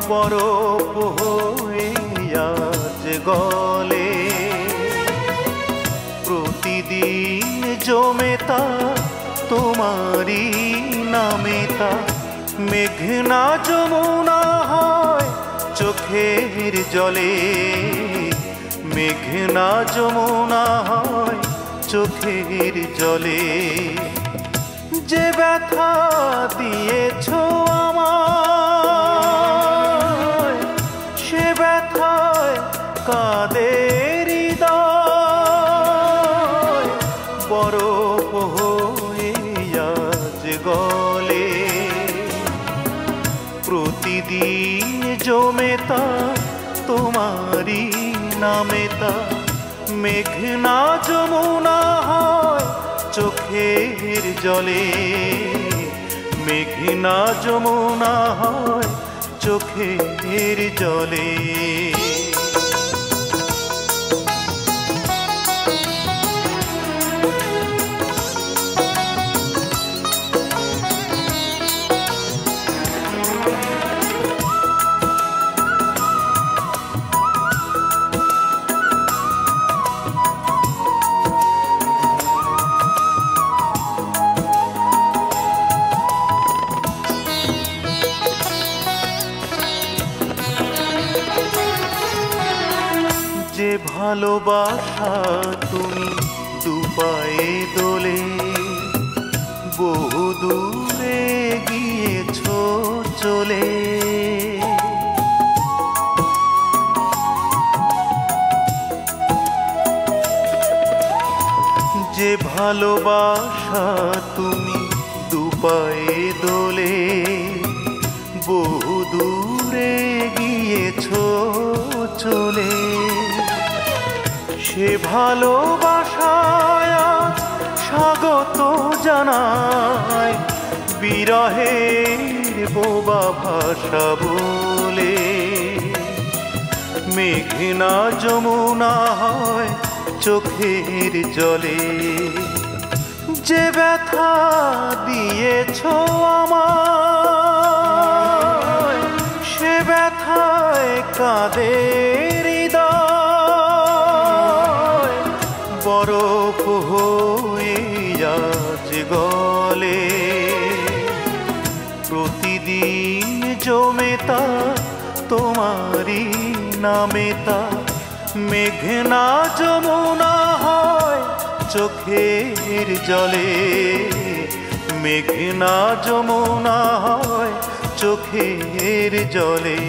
বরফ হয়ে আজ গলে। প্রতিদিন জমে তা তোমারই নামে তা, মেঘনা যমুনা হয় চোখের জলে। মেঘনা যমুনা হয় চোখের জলে। যে ব্যথা দিয়েছ আমায়, সে ব্যথায় কাঁদে হৃদয়। বরফ হয়ে আজ গলে। প্রতিদিন জমে তা তোমারই নামে তা, মেঘনা যমুনা হয় চোখের জলে। মেঘনা যমুনা হয় চোখের জলে। যে ভালোবাসা তুমি দুপায়ে দোলে, বহু দূরে গিয়েছ চলে। যে ভালোবাসা তুমি দুপায়ে দোলে, বহু দূরে গিয়েছ চলে। সে ভালোবাসায় স্বাগত জানাই, বিরহের বোবা ভাষা বলে। মেঘনা যমুনা হয় চোখের জলে। যে ব্যথা দিয়েছ আমায়, সে ব্যথায় কাঁদে হৃদয়। বরফ হয়ে আজ গলে। প্রতিদিন জমে তা তোমারই নামে তা, মেঘনা যমুনা হয় চোখের জলে। মেঘনা যমুনা হয় চোখের জলে।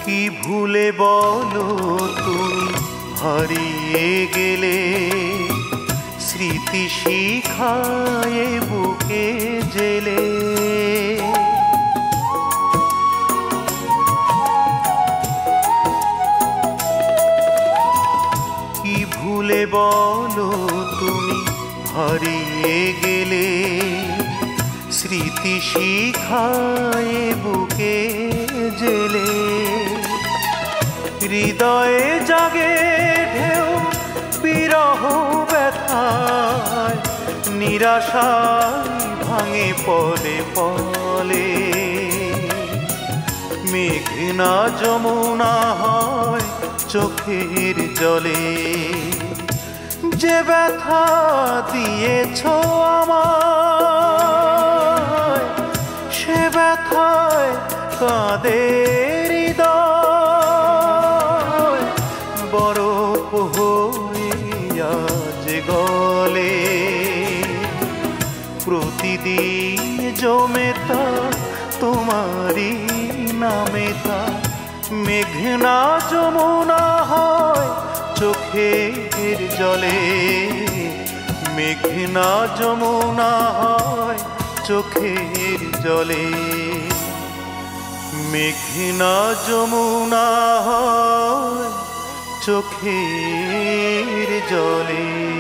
কি ভুলে বলো তুমি হারিয়ে গেলে, স্মৃতি শিখায়ে বুকে জেলে। কি ভুলে বলো তুমি হারিয়ে গেলে, স্মৃতি শিখায়ে বুকে জেলে। হৃদয়ে জাগে ঢেউ বিরহ ব্যথায়, নিরাশায় ভাঙে পদে পলে। মেঘনা যমুনা হয় চোখের জলে। যে ব্যথা দিয়েছ আমায়, সে ব্যথায় কাঁদে হৃদয়। বরফ হয়ে আজ গলে। প্রতিদিন জমে তা তোমারই নামে তা, মেঘনা যমুনা হয় চোখের জলে। মেঘনা যমুনা হয় চোখের জলে। মেঘনা যমুনা হয় চোখের জলে।